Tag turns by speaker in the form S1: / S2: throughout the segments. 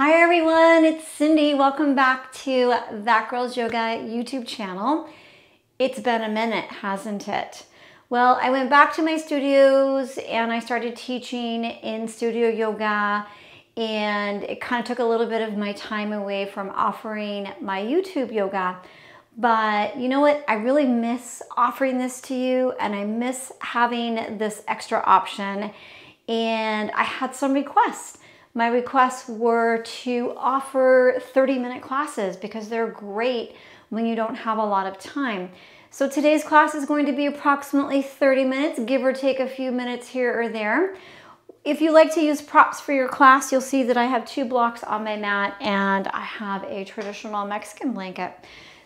S1: Hi everyone, it's Cindy. Welcome back to That Girls Yoga YouTube channel. It's been a minute, hasn't it? Well, I went back to my studios and I started teaching in studio yoga, and it kind of took a little bit of my time away from offering my YouTube yoga. But you know what? I really miss offering this to you, and I miss having this extra option. And I had some requests. My requests were to offer 30-minute classes because they're great when you don't have a lot of time. So today's class is going to be approximately 30 minutes, give or take a few minutes here or there. If you like to use props for your class, you'll see that I have 2 blocks on my mat and I have a traditional Mexican blanket.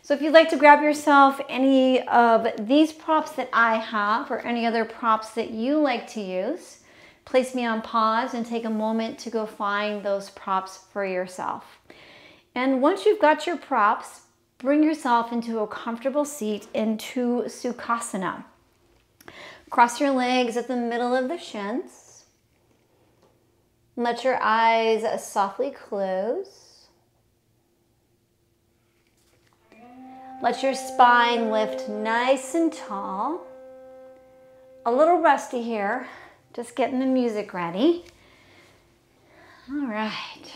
S1: So if you'd like to grab yourself any of these props that I have or any other props that you like to use, place me on pause and take a moment to go find those props for yourself. And once you've got your props, bring yourself into a comfortable seat into Sukhasana. Cross your legs at the middle of the shins. Let your eyes softly close. Let your spine lift nice and tall. A little rusty here. Just getting the music ready. All right.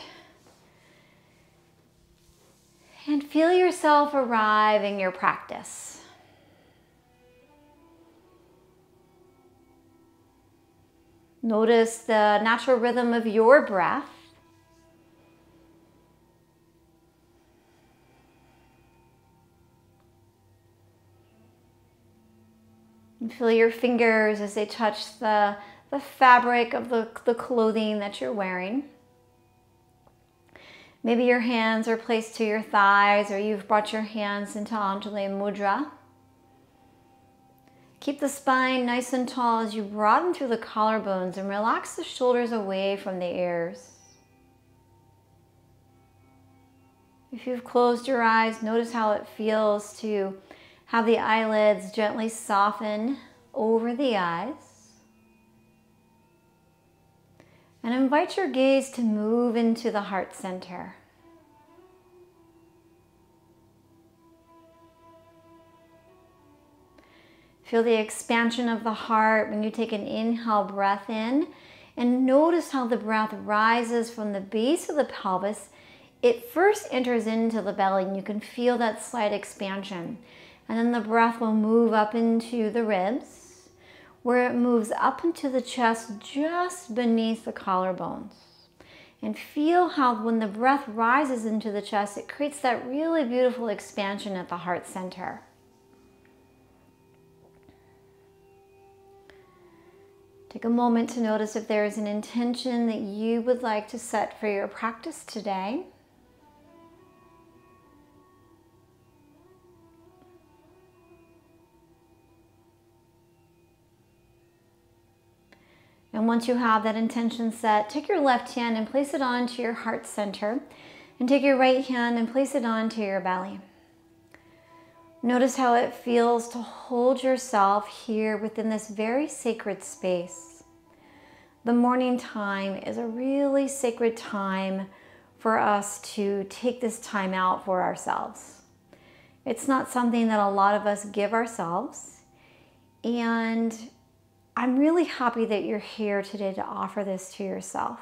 S1: And feel yourself arrive in your practice. Notice the natural rhythm of your breath. And feel your fingers as they touch the fabric of the clothing that you're wearing. Maybe your hands are placed to your thighs, or you've brought your hands into Anjali Mudra. Keep the spine nice and tall as you broaden through the collarbones and relax the shoulders away from the ears. If you've closed your eyes, notice how it feels to have the eyelids gently soften over the eyes. And invite your gaze to move into the heart center. Feel the expansion of the heart when you take an inhale breath in, and notice how the breath rises from the base of the pelvis. It first enters into the belly and you can feel that slight expansion. And then the breath will move up into the ribs, where it moves up into the chest just beneath the collarbones. And feel how when the breath rises into the chest, it creates that really beautiful expansion at the heart center. Take a moment to notice if there is an intention that you would like to set for your practice today. And once you have that intention set, take your left hand and place it onto your heart center, and take your right hand and place it onto your belly. Notice how it feels to hold yourself here within this very sacred space. The morning time is a really sacred time for us to take this time out for ourselves. It's not something that a lot of us give ourselves, and I'm really happy that you're here today to offer this to yourself.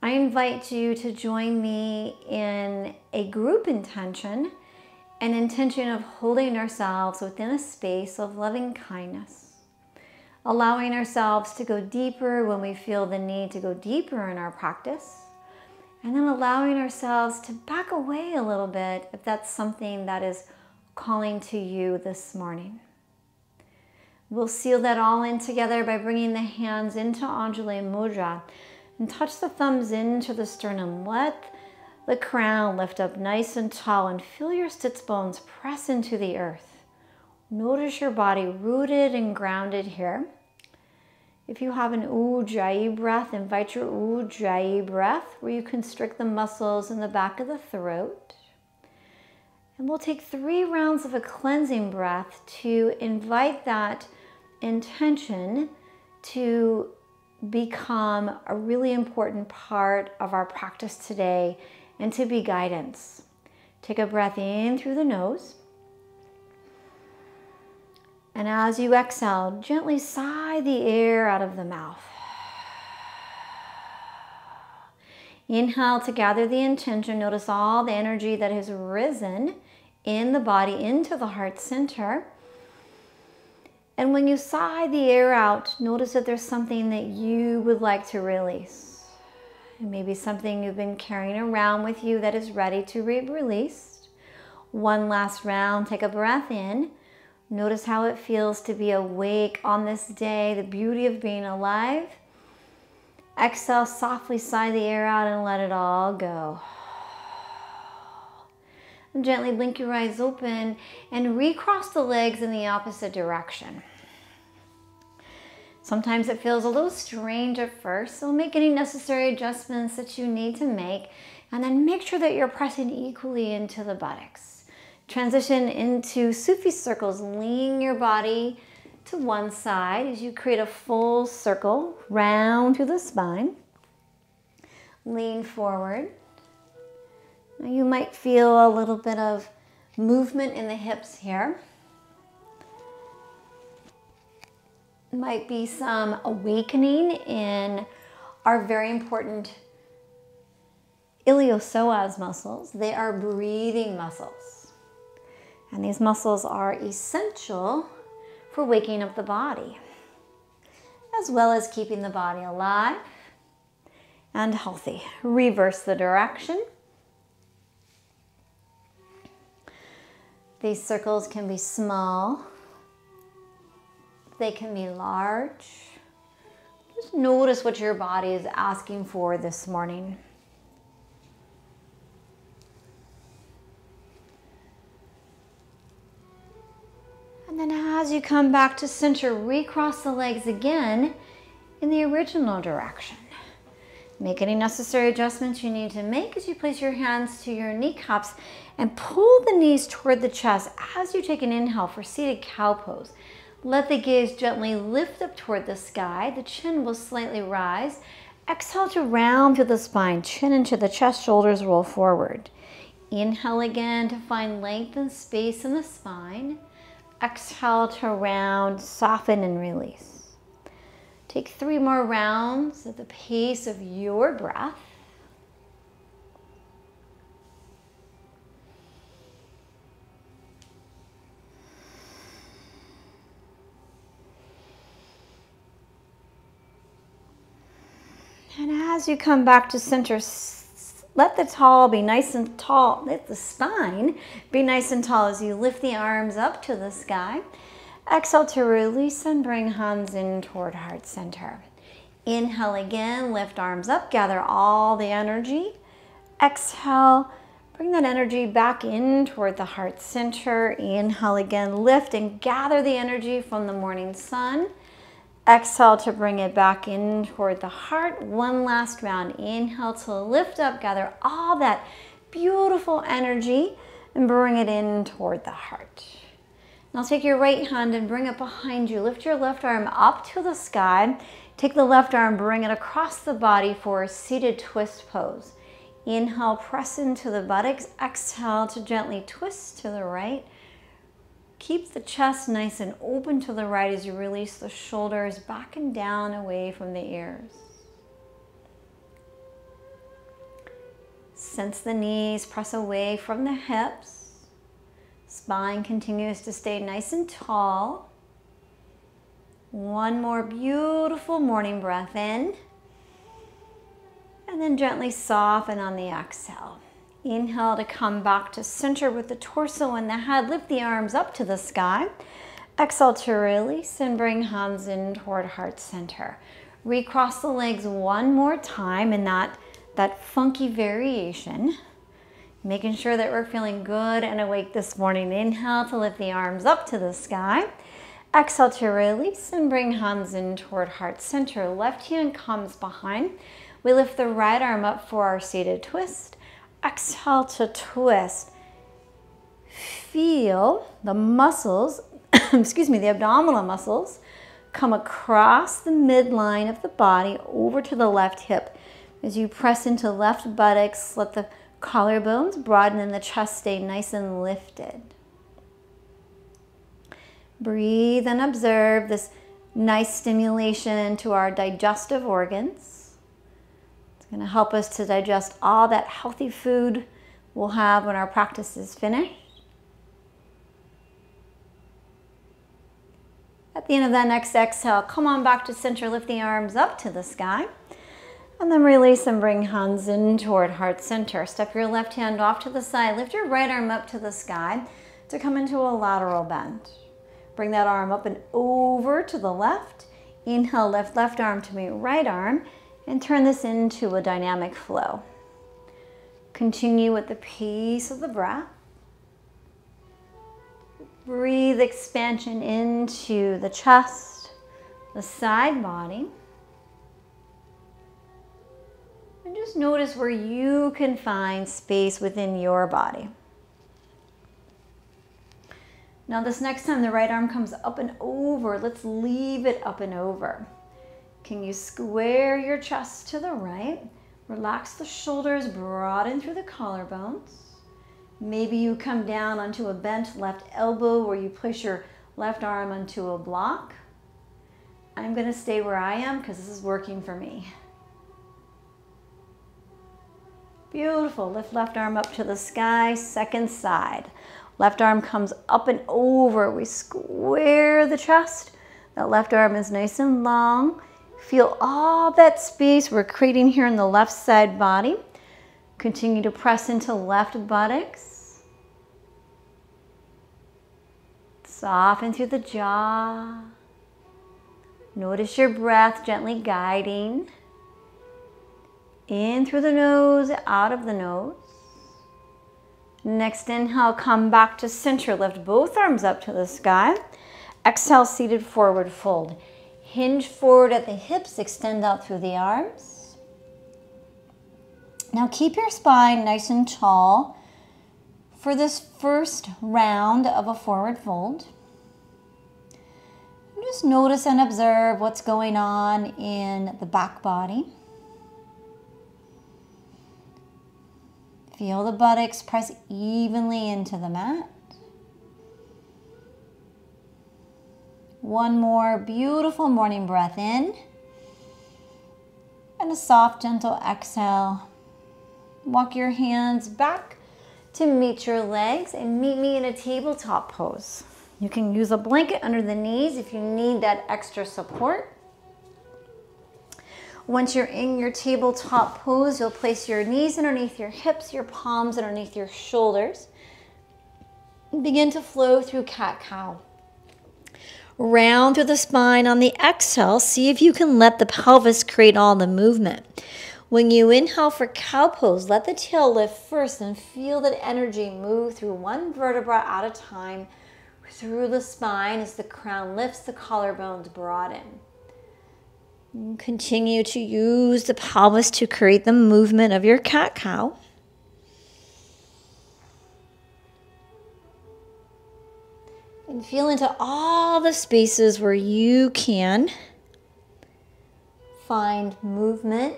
S1: I invite you to join me in a group intention, an intention of holding ourselves within a space of loving kindness, allowing ourselves to go deeper when we feel the need to go deeper in our practice, and then allowing ourselves to back away a little bit if that's something that is calling to you this morning. We'll seal that all in together by bringing the hands into Anjali Mudra and touch the thumbs into the sternum. Let the crown lift up nice and tall and feel your sits bones press into the earth. Notice your body rooted and grounded here. If you have an Ujjayi breath, invite your Ujjayi breath where you constrict the muscles in the back of the throat. And we'll take 3 rounds of a cleansing breath to invite that intention to become a really important part of our practice today and to be guidance. Take a breath in through the nose. And as you exhale, gently sigh the air out of the mouth. Inhale to gather the intention. Notice all the energy that has risen in the body into the heart center. And when you sigh the air out, notice that there's something that you would like to release. Maybe something you've been carrying around with you that is ready to be released. One last round, take a breath in. Notice how it feels to be awake on this day, the beauty of being alive. Exhale, softly sigh the air out and let it all go. And gently blink your eyes open and recross the legs in the opposite direction. Sometimes it feels a little strange at first, so make any necessary adjustments that you need to make, and then make sure that you're pressing equally into the buttocks. Transition into Sufi circles, lean your body to one side as you create a full circle round to the spine. Lean forward. Now you might feel a little bit of movement in the hips here. Might be some awakening in our very important iliopsoas muscles. They are breathing muscles. And these muscles are essential for waking up the body, as well as keeping the body alive and healthy. Reverse the direction. These circles can be small. They can be large. Just notice what your body is asking for this morning. And then as you come back to center, recross the legs again in the original direction. Make any necessary adjustments you need to make as you place your hands to your kneecaps and pull the knees toward the chest as you take an inhale for seated cow pose. Let the gaze gently lift up toward the sky. The chin will slightly rise. Exhale to round through the spine, chin into the chest, shoulders roll forward. Inhale again to find length and space in the spine. Exhale to round, soften and release. Take 3 more rounds at the pace of your breath. And as you come back to center, let the tall be nice and tall. Let the spine be nice and tall as you lift the arms up to the sky. Exhale to release and bring hands in toward heart center. Inhale again, lift arms up, gather all the energy. Exhale, bring that energy back in toward the heart center. Inhale again, lift and gather the energy from the morning sun. Exhale to bring it back in toward the heart. One last round. Inhale to lift up, gather all that beautiful energy and bring it in toward the heart. Now take your right hand and bring it behind you. Lift your left arm up to the sky. Take the left arm, bring it across the body for a seated twist pose. Inhale, press into the buttocks. Exhale to gently twist to the right. Keep the chest nice and open to the right as you release the shoulders back and down away from the ears. Sense the knees press away from the hips. Spine continues to stay nice and tall. One more beautiful morning breath in. And then gently soften on the exhale. Inhale to come back to center with the torso and the head. Lift the arms up to the sky. Exhale to release and bring hands in toward heart center. Recross the legs one more time in that funky variation. Making sure that we're feeling good and awake this morning. Inhale to lift the arms up to the sky. Exhale to release and bring hands in toward heart center. Left hand comes behind. We lift the right arm up for our seated twist. Exhale to twist. Feel the muscles, excuse me, the abdominal muscles Come across the midline of the body over to the left hip. As you press into left buttocks, let the collarbones broaden and the chest stay nice and lifted. Breathe and observe this nice stimulation to our digestive organs. It's going to help us to digest all that healthy food we'll have when our practice is finished. At the end of that next exhale, come on back to center, lift the arms up to the sky, and then release and bring hands in toward heart center. Step your left hand off to the side, lift your right arm up to the sky to come into a lateral bend. Bring that arm up and over to the left. Inhale, lift left arm to meet right arm, and turn this into a dynamic flow. Continue with the pace of the breath. Breathe expansion into the chest, the side body. And just notice where you can find space within your body. Now this next time the right arm comes up and over, let's leave it up and over. Can you square your chest to the right? Relax the shoulders, broaden through the collarbones. Maybe you come down onto a bent left elbow where you place your left arm onto a block. I'm going to stay where I am because this is working for me. Beautiful. Lift left arm up to the sky, second side. Left arm comes up and over. We square the chest. That left arm is nice and long. Feel all that space we're creating here in the left side body. Continue to press into left buttocks. Soften through the jaw. Notice your breath gently guiding. In through the nose, out of the nose. Next inhale, come back to center. Lift both arms up to the sky. Exhale, seated forward fold. Hinge forward at the hips, extend out through the arms. Now keep your spine nice and tall for this first round of a forward fold. Just notice and observe what's going on in the back body. Feel the buttocks press evenly into the mat. One more beautiful morning breath in. And a soft, gentle exhale. Walk your hands back to meet your legs and meet me in a tabletop pose. You can use a blanket under the knees if you need that extra support. Once you're in your tabletop pose, you'll place your knees underneath your hips, your palms underneath your shoulders. Begin to flow through cat-cow. Round through the spine on the exhale. See if you can let the pelvis create all the movement. When you inhale for cow pose, let the tail lift first and feel that energy move through one vertebra at a time through the spine as the crown lifts, the collarbones broaden. Continue to use the pelvis to create the movement of your cat-cow. And feel into all the spaces where you can find movement,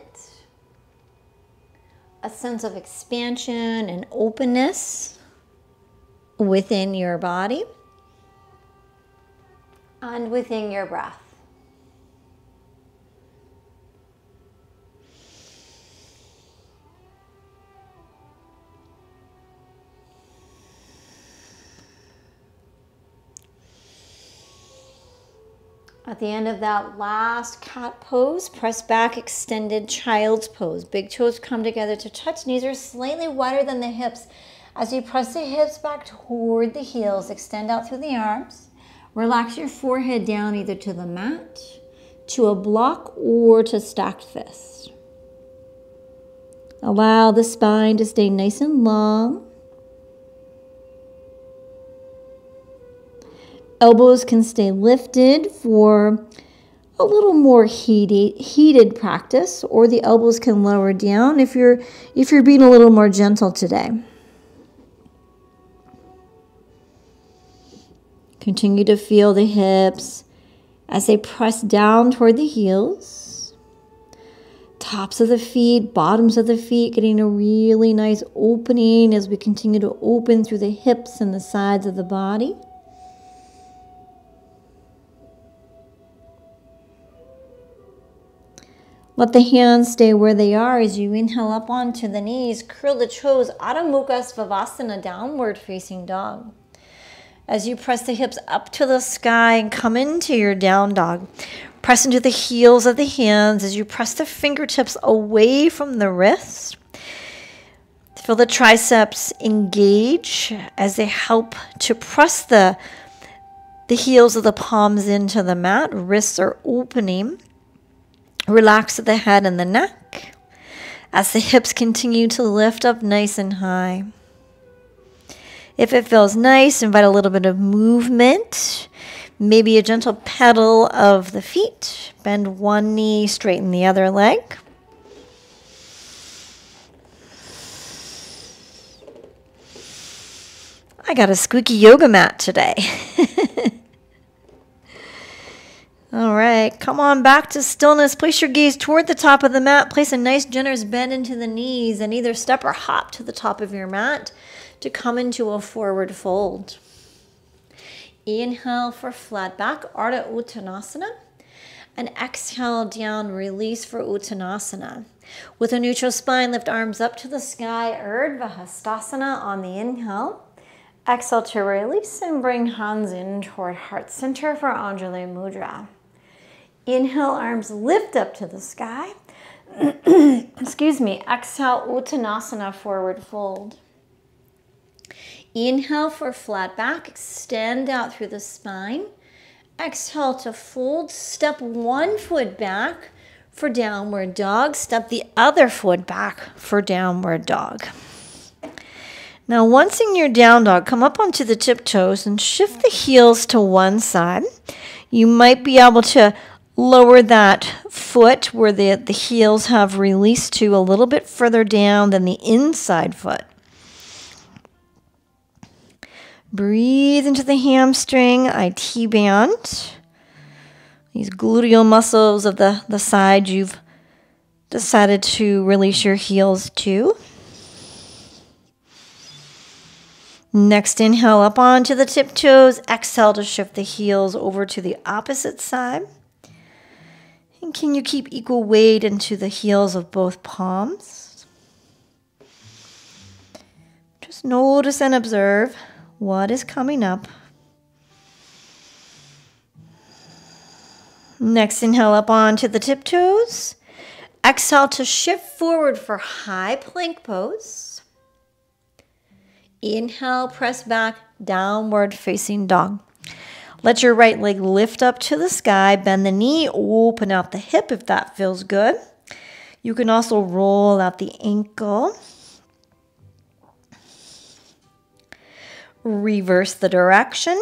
S1: a sense of expansion and openness within your body and within your breath. At the end of that last cat pose, press back, extended child's pose. Big toes come together to touch. Knees are slightly wider than the hips. As you press the hips back toward the heels, extend out through the arms. Relax your forehead down either to the mat, to a block, or to stacked fists. Allow the spine to stay nice and long. Elbows can stay lifted for a little more heated practice, or the elbows can lower down if you're being a little more gentle today. Continue to feel the hips as they press down toward the heels. Tops of the feet, bottoms of the feet, getting a really nice opening as we continue to open through the hips and the sides of the body. Let the hands stay where they are as you inhale up onto the knees. Curl the toes, Adho Mukha Svasana, downward facing dog. As you press the hips up to the sky and come into your down dog. Press into the heels of the hands as you press the fingertips away from the wrist. Feel the triceps engage as they help to press the heels of the palms into the mat. Wrists are opening. Relax the head and the neck as the hips continue to lift up nice and high. If it feels nice, invite a little bit of movement, maybe a gentle pedal of the feet. Bend one knee, straighten the other leg. I got a squeaky yoga mat today. All right, come on back to stillness. Place your gaze toward the top of the mat. Place a nice generous bend into the knees and either step or hop to the top of your mat to come into a forward fold. Inhale for flat back, Ardha Uttanasana. And exhale down, release for Uttanasana. With a neutral spine, lift arms up to the sky, Urdhva Hastasana on the inhale. Exhale to release and bring hands in toward heart center for Anjali Mudra. Inhale, arms lift up to the sky. Excuse me. Exhale, Uttanasana, forward fold. Inhale for flat back. Extend out through the spine. Exhale to fold. Step one foot back for downward dog. Step the other foot back for downward dog. Now, once in your down dog, come up onto the tiptoes and shift the heels to one side. You might be able to lower that foot where the heels have released to a little bit further down than the inside foot. Breathe into the hamstring, IT band. These gluteal muscles of the side you've decided to release your heels to. Next, inhale up onto the tiptoes. Exhale to shift the heels over to the opposite side. And can you keep equal weight into the heels of both palms? Just notice and observe what is coming up. Next, inhale up onto the tiptoes. Exhale to shift forward for high plank pose. Inhale, press back, downward facing dog. Let your right leg lift up to the sky, bend the knee, open out the hip if that feels good. You can also roll out the ankle. Reverse the direction.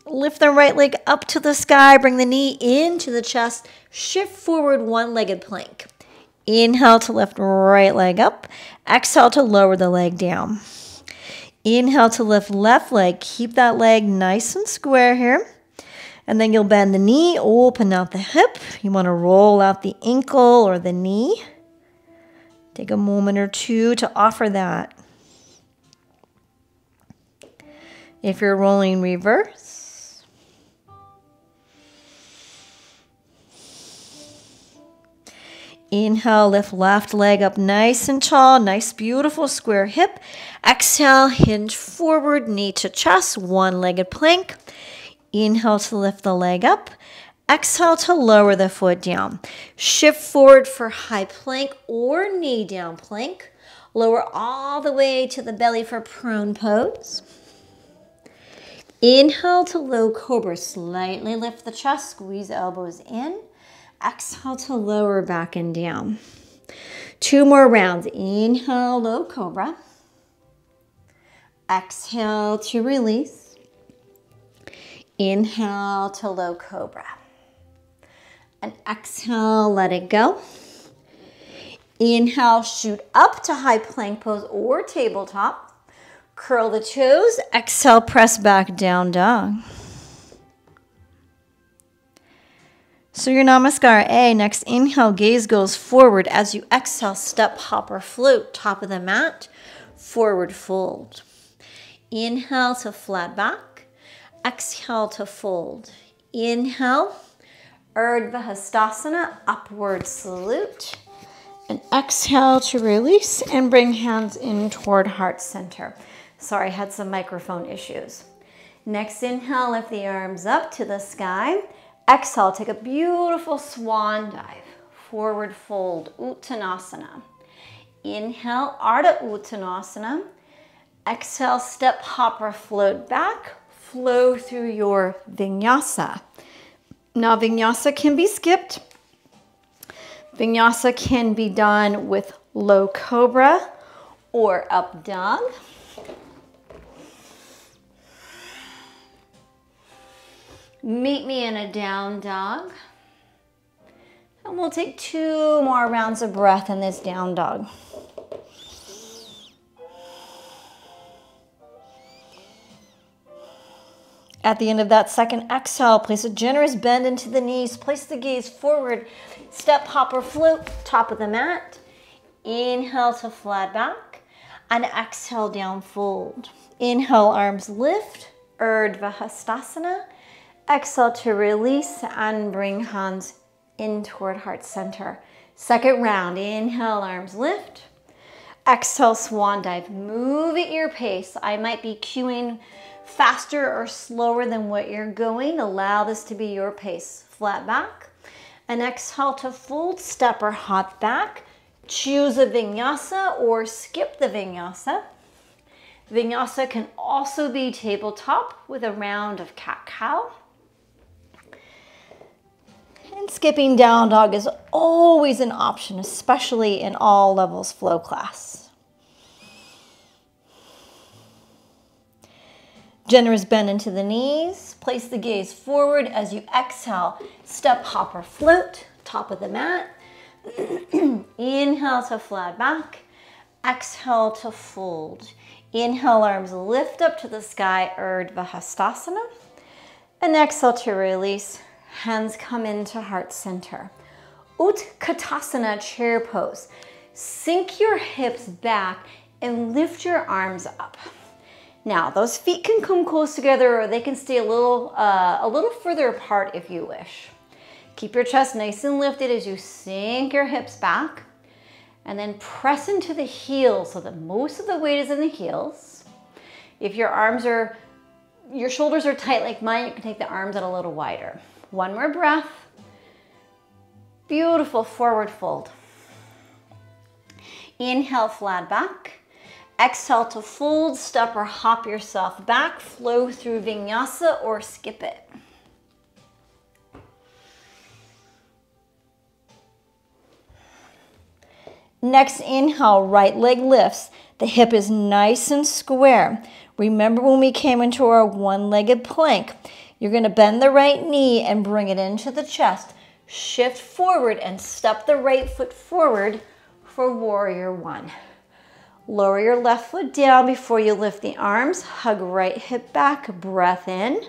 S1: Lift the right leg up to the sky, bring the knee into the chest, shift forward one-legged plank. Inhale to lift right leg up. Exhale to lower the leg down. Inhale to lift left leg. Keep that leg nice and square here. And then you'll bend the knee, open out the hip. You want to roll out the ankle or the knee. Take a moment or two to offer that. If you're rolling reverse, inhale, lift left leg up nice and tall, nice beautiful square hip. Exhale, hinge forward, knee to chest, one-legged plank. Inhale to lift the leg up. Exhale to lower the foot down. Shift forward for high plank or knee down plank. Lower all the way to the belly for prone pose. Inhale to low cobra. Slightly lift the chest, squeeze elbows in. Exhale to lower back and down. 2 more rounds. Inhale, low cobra. Exhale to release. Inhale to low cobra. And exhale, let it go. Inhale, shoot up to high plank pose or tabletop. Curl the toes. Exhale, press back, down dog. Surya Namaskar A. Next inhale, gaze goes forward. As you exhale, step, hop, or float. Top of the mat, forward fold. Inhale to flat back. Exhale to fold. Inhale, Urdhva Hastasana, upward salute. And exhale to release and bring hands in toward heart center. Sorry, I had some microphone issues. Next inhale, lift the arms up to the sky. Exhale, take a beautiful swan dive. Forward fold, Uttanasana. Inhale, Ardha Uttanasana. Exhale, step, hop, or float back. Flow through your vinyasa. Now, vinyasa can be skipped. Vinyasa can be done with low cobra or up dog. Meet me in a down dog. And we'll take 2 more rounds of breath in this down dog. At the end of that second exhale, place a generous bend into the knees. Place the gaze forward. Step, hop, or float, top of the mat. Inhale to flat back. And exhale, down fold. Inhale, arms lift. Urdhva Hastasana. Exhale to release and bring hands in toward heart center. Second round. Inhale, arms lift. Exhale, swan dive. Move at your pace. I might be cueing faster or slower than what you're going. Allow this to be your pace. Flat back. And exhale to fold, step or hop back. Choose a vinyasa or skip the vinyasa. Vinyasa can also be tabletop with a round of cat-cow. And skipping down dog is always an option, especially in all levels flow class. Generous bend into the knees. Place the gaze forward as you exhale. Step, hop, or float. Top of the mat. Inhale to flat back. Exhale to fold. Inhale, arms lift up to the sky, Urdhva Hastasana. And exhale to release. Hands come into heart center. Utkatasana, chair pose. Sink your hips back and lift your arms up. Now, those feet can come close together or they can stay a little further apart if you wish. Keep your chest nice and lifted as you sink your hips back and then press into the heels so that most of the weight is in the heels. If your shoulders are tight like mine, you can take the arms out a little wider. One more breath. Beautiful forward fold. Inhale, flat back. Exhale to fold, step or hop yourself back. Flow through vinyasa or skip it. Next inhale, right leg lifts. The hip is nice and square. Remember when we came into our one-legged plank, you're going to bend the right knee and bring it into the chest. Shift forward and step the right foot forward for warrior one. Lower your left foot down before you lift the arms. Hug right hip back, breath in.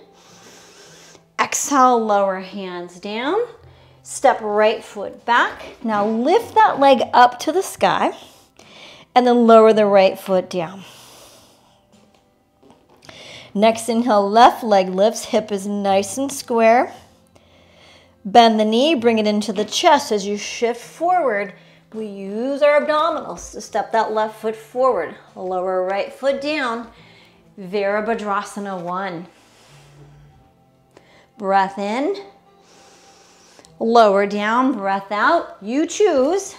S1: Exhale, lower hands down. Step right foot back. Now lift that leg up to the sky and then lower the right foot down. Next inhale, left leg lifts, hip is nice and square. Bend the knee, bring it into the chest. As you shift forward, we use our abdominals to step that left foot forward. Lower right foot down, Virabhadrasana 1. Breath in, lower down, breath out. You choose.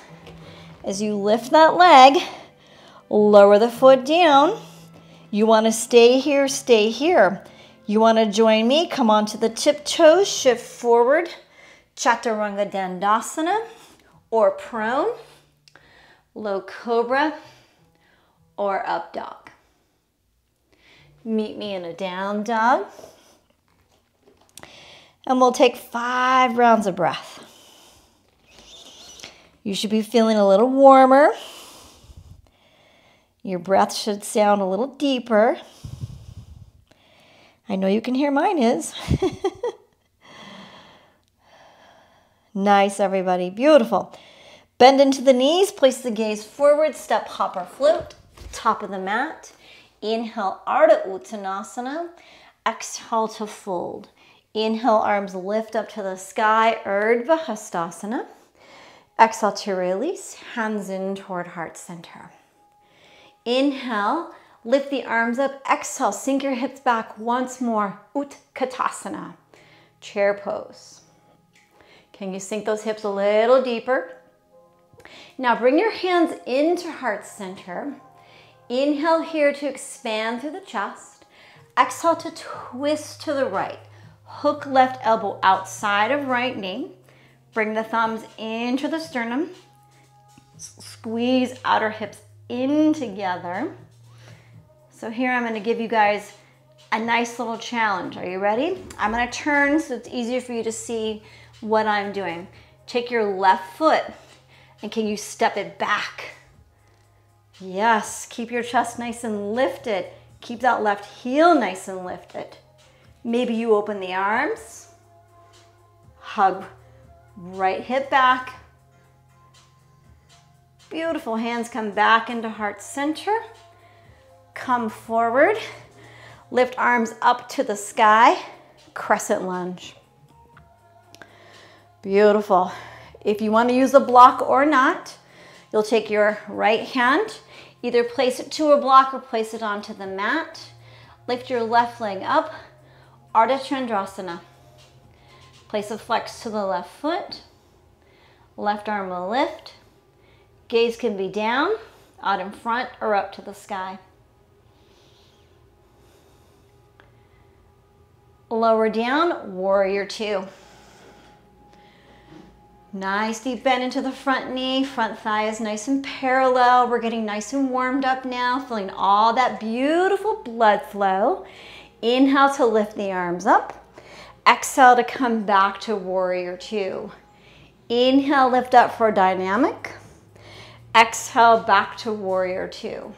S1: As you lift that leg, lower the foot down. You want to stay here, stay here. You want to join me? Come onto the tiptoes, shift forward. Chaturanga Dandasana or prone, low cobra or up dog. Meet me in a down dog. And we'll take 5 rounds of breath. You should be feeling a little warmer.
S2: Your breath should sound a little deeper. I know you can hear mine is. Nice, everybody. Beautiful. Bend into the knees. Place the gaze forward. Step, hop, or float. Top of the mat. Inhale, Ardha Uttanasana. Exhale to fold. Inhale, arms lift up to the sky, Urdhva Hastasana. Exhale to release, hands in toward heart center. Inhale, lift the arms up. Exhale, sink your hips back once more, Utkatasana, chair pose. Can you sink those hips a little deeper? Now bring your hands into heart center. Inhale here to expand through the chest. Exhale to twist to the right. Hook left elbow outside of right knee. Bring the thumbs into the sternum. Squeeze outer hips in together. So here I'm going to give you guys a nice little challenge. Are you ready? I'm going to turn so it's easier for you to see what I'm doing. Take your left foot and can you step it back? Yes, keep your chest nice and lifted. Keep that left heel nice and lifted. Maybe you open the arms, hug right hip back. Beautiful, hands come back into heart center. Come forward, lift arms up to the sky, crescent lunge. Beautiful. If you want to use a block or not, you'll take your right hand, either place it to a block or place it onto the mat. Lift your left leg up, Ardha Chandrasana. Place a flex to the left foot. Left arm will lift. Gaze can be down, out in front, or up to the sky. Lower down, warrior two. Nice deep bend into the front knee. Front thigh is nice and parallel. We're getting nice and warmed up now, feeling all that beautiful blood flow. Inhale to lift the arms up. Exhale to come back to warrior two. Inhale, lift up for dynamic. Exhale, back to warrior two.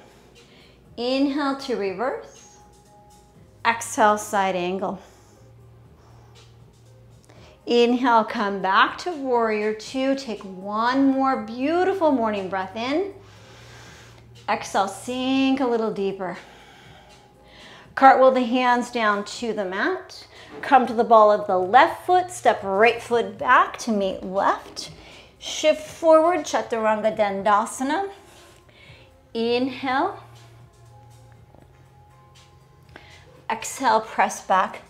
S2: Inhale to reverse. Exhale, side angle. Inhale, come back to warrior two. Take one more beautiful morning breath in. Exhale, sink a little deeper. Cartwheel the hands down to the mat. Come to the ball of the left foot. Step right foot back to meet left. Shift forward, Chaturanga Dandasana. Inhale. Exhale, press back,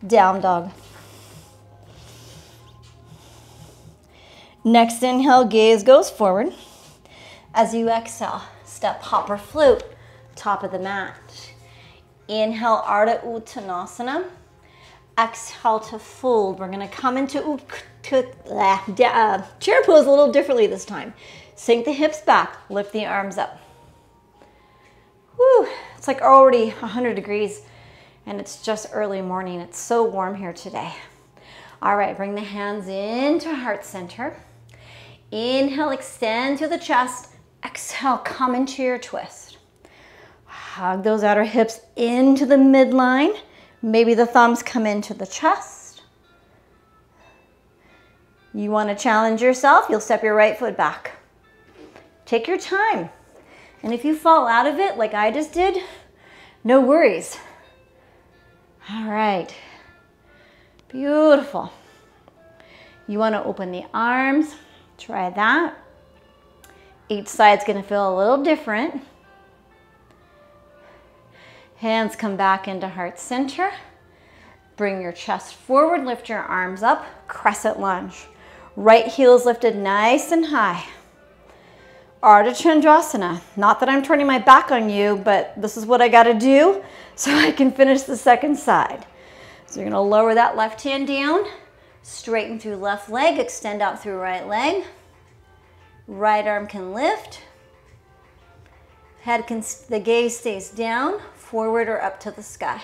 S2: down dog. Next inhale, gaze goes forward. As you exhale, step, hop, or float, top of the mat. Inhale, Ardha Uttanasana. Exhale to fold. We're going to come into chair pose a little differently this time. Sink the hips back, lift the arms up. Whew, it's like already 100 degrees and it's just early morning. It's so warm here today. All right, bring the hands into heart center. Inhale, extend through the chest. Exhale, come into your twist. Hug those outer hips into the midline. Maybe the thumbs come into the chest. You want to challenge yourself, you'll step your right foot back. Take your time. And if you fall out of it like I just did, no worries. All right. Beautiful. You want to open the arms. Try that. Each side's going to feel a little different. Hands come back into heart center. Bring your chest forward, lift your arms up, crescent lunge. Right heel is lifted nice and high. Ardha Chandrasana. Not that I'm turning my back on you, but this is what I got to do so I can finish the second side. So you're going to lower that left hand down, straighten through left leg, extend out through right leg. Right arm can lift. The gaze stays down, forward or up to the sky.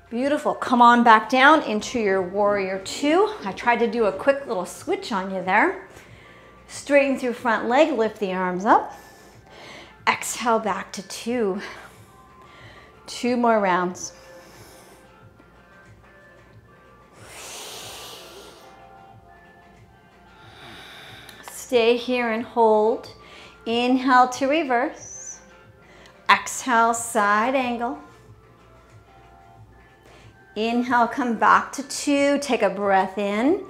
S2: Beautiful. Come on back down into your warrior two. I tried to do a quick little switch on you there.
S1: Straighten through front leg, lift the arms up. Exhale back to 2. 2 more rounds. Stay here and hold. Inhale to reverse. Exhale, side angle. Inhale, come back to 2. Take a breath in.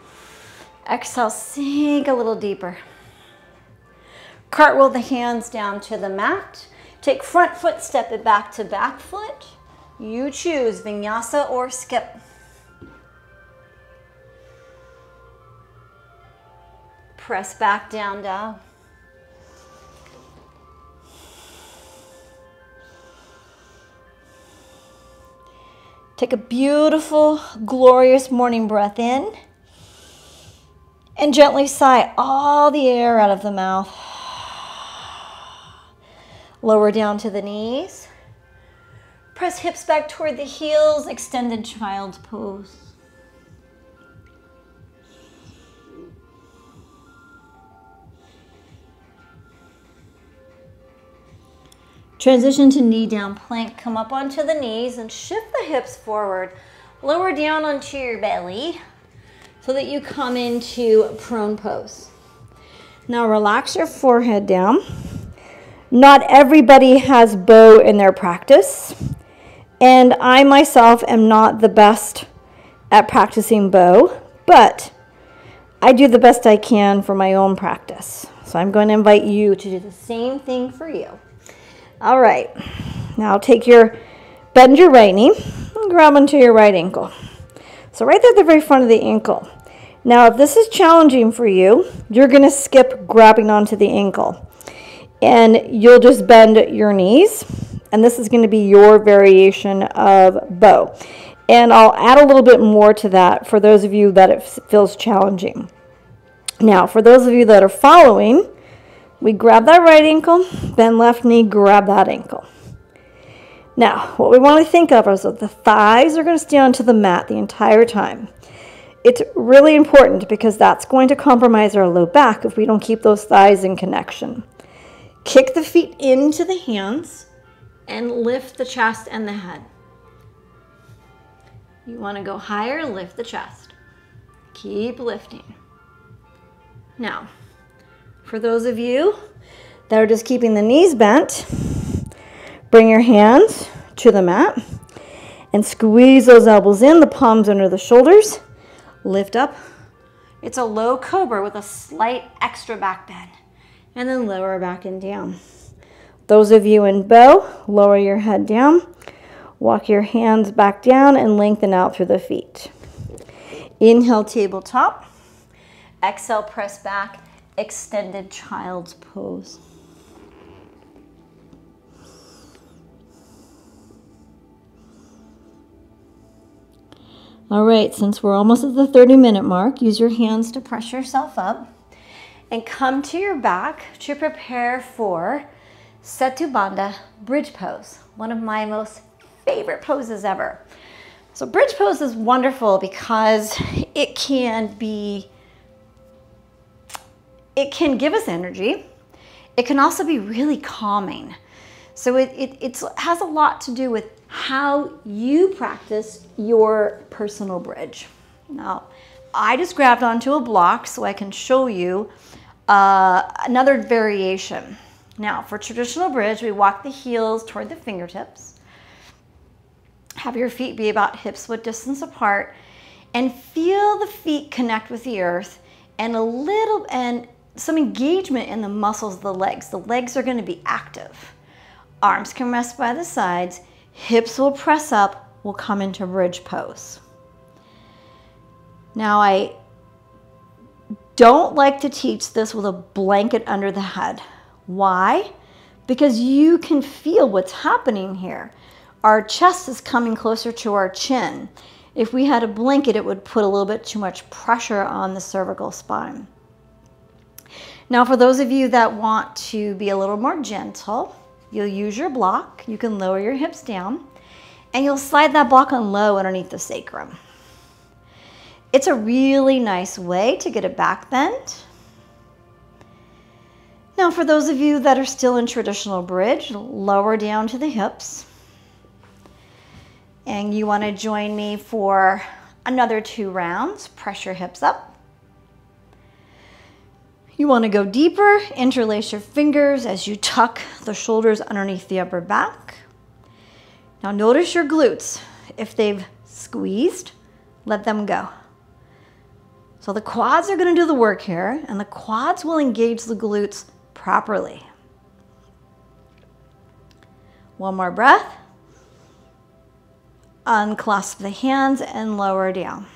S1: Exhale, sink a little deeper. Cartwheel the hands down to the mat. Take front foot, step it back to back foot. You choose vinyasa or skip. Press back down dog. Take a beautiful, glorious morning breath in. And gently sigh all the air out of the mouth. Lower down to the knees. Press hips back toward the heels, extended child's pose. Transition to knee down plank. Come up onto the knees and shift the hips forward. Lower down onto your belly so that you come into prone pose. Now relax your forehead down. Not everybody has bow in their practice, and I myself am not the best at practicing bow, but I do the best I can for my own practice. So I'm going to invite you to do the same thing for you. All right, now bend your right knee and grab onto your right ankle. So right there at the very front of the ankle. Now, if this is challenging for you, you're going to skip grabbing onto the ankle. And you'll just bend your knees. And this is going to be your variation of bow. And I'll add a little bit more to that for those of you that it feels challenging. Now, for those of you that are following, we grab that right ankle, bend left knee, grab that ankle. Now, what we want to think of is that the thighs are going to stay onto the mat the entire time. It's really important because that's going to compromise our low back if we don't keep those thighs in connection. Kick the feet into the hands and lift the chest and the head. You want to go higher, lift the chest. Keep lifting. Now, for those of you that are just keeping the knees bent, bring your hands to the mat and squeeze those elbows in, the palms under the shoulders. Lift up. It's a low cobra with a slight extra back bend. And then lower back and down. Those of you in bow, lower your head down. Walk your hands back down and lengthen out through the feet. Inhale, tabletop. Exhale, press back, extended child's pose. All right, since we're almost at the 30-minute mark, use your hands to press yourself up and come to your back to prepare for Setu Bandha bridge pose, one of my most favorite poses ever. So bridge pose is wonderful because it can give us energy. It can also be really calming. So it has a lot to do with how you practice your personal bridge. Now, I just grabbed onto a block so I can show you another variation. Now, for traditional bridge, we walk the heels toward the fingertips. Have your feet be about hips-width distance apart and feel the feet connect with the earth and some engagement in the muscles of the legs. The legs are going to be active. Arms can rest by the sides. Hips will press up. We'll come into bridge pose. Now, I don't like to teach this with a blanket under the head. Why? Because you can feel what's happening here. Our chest is coming closer to our chin. If we had a blanket, it would put a little bit too much pressure on the cervical spine. Now, for those of you that want to be a little more gentle, you'll use your block. You can lower your hips down, and you'll slide that block on low underneath the sacrum. It's a really nice way to get a back bend
S2: Now for those of you that are still in traditional bridge, lower down to the hips. And you want to join me for another 2 rounds. Press your hips up. You want to go deeper, interlace your fingers as you tuck the shoulders underneath the upper back. Now notice your glutes. If they've squeezed, let them go. So the quads are going to do the work here, and the quads will engage the glutes properly. One more breath. Unclasp the hands and lower down.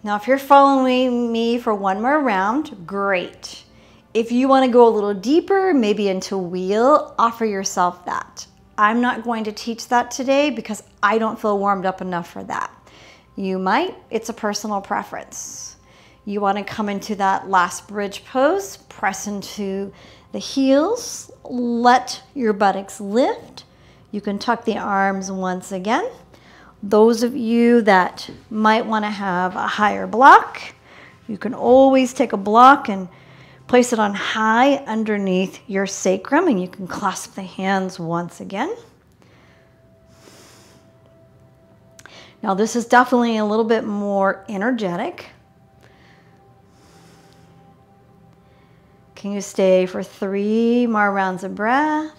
S2: Now, if you're following me for one more round, great. If you want to go a little deeper, maybe into wheel, offer yourself that. I'm not going to teach that today because I don't feel warmed up enough for that. You might, it's a personal preference. You want to come into that last bridge pose, press into the heels, let your buttocks lift. You can tuck the arms once again. Those of you that might want to have a higher block, you can always take a block and place it on high underneath your sacrum, and you can clasp the hands once again. Now this is definitely a little bit more energetic. Can you stay for 3 more rounds of breath?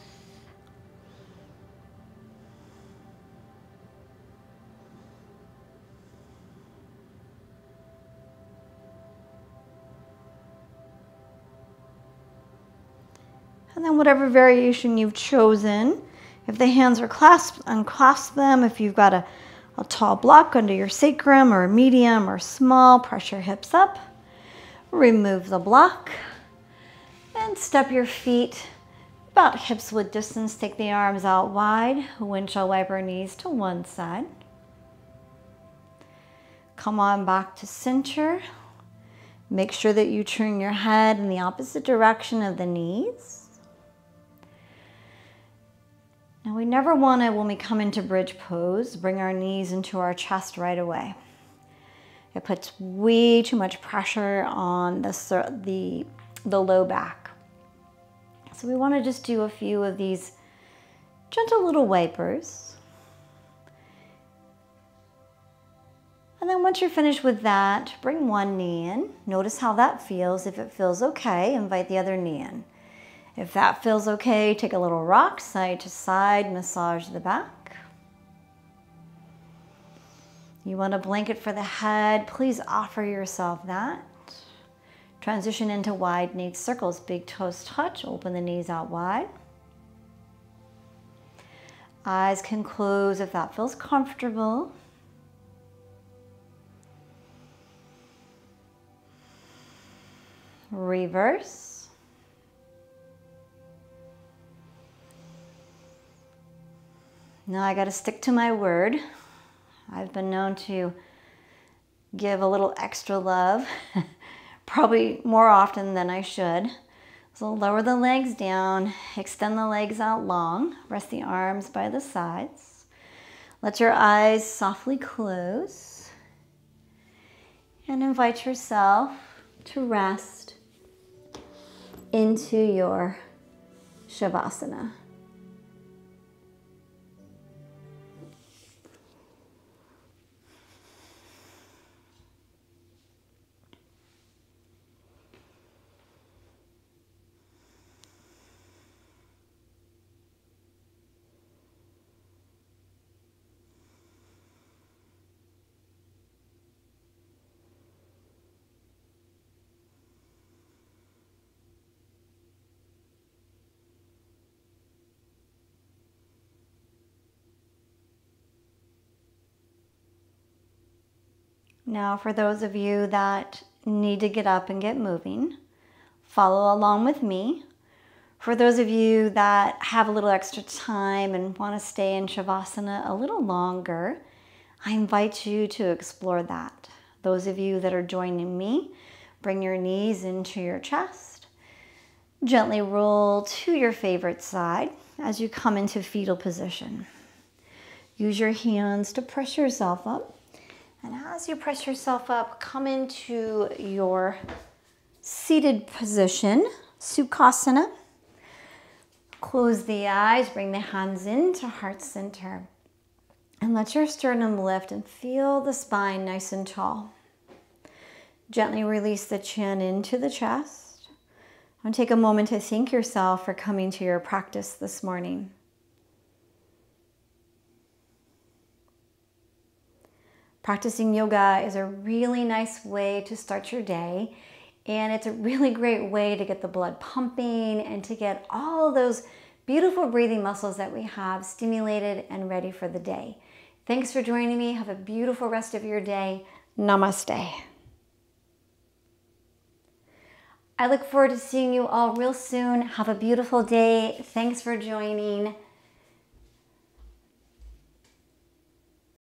S2: And then whatever variation you've chosen, if the hands are clasped, unclasp them. If you've got a tall block under your sacrum, or a medium or small, press your hips up. Remove the block and step your feet about hips width distance. Take the arms out wide. Windshield wiper knees to one side. Come on back to center. Make sure that you turn your head in the opposite direction of the knees. Now we never want to, when we come into bridge pose, bring our knees into our chest right away. It puts way too much pressure on the low back. So we want to just do a few of these gentle little wipers. And then once you're finished with that, bring one knee in. Notice how that feels. If it feels okay, invite the other knee in. If that feels okay, take a little rock side to side, massage the back. You want a blanket for the head, please offer yourself that. Transition into wide knee circles, big toes touch, open the knees out wide. Eyes can close if that feels comfortable. Reverse. Now I got to stick to my word. I've been known to give a little extra love, probably more often than I should. So lower the legs down, extend the legs out long, rest the arms by the sides. Let your eyes softly close and invite yourself to rest into your Shavasana. Now, for those of you that need to get up and get moving, follow along with me. For those of you that have a little extra time and want to stay in Shavasana a little longer, I invite you to explore that. Those of you that are joining me, bring your knees into your chest. Gently roll to your favorite side as you come into fetal position. Use your hands to press yourself up. And as you press yourself up, come into your seated position.
S1: Sukhasana. Close the eyes, bring the hands into heart center. And let your sternum lift and feel the spine nice and tall. Gently release the chin into the chest. And take a moment to thank yourself for coming to your practice this morning. Practicing yoga is a really nice way to start your day. And it's a really great way to get the blood pumping and to get all those beautiful breathing muscles that we have stimulated and ready for the day. Thanks for joining me. Have a beautiful rest of your day. Namaste. I look forward to seeing you all real soon. Have a beautiful day. Thanks for joining.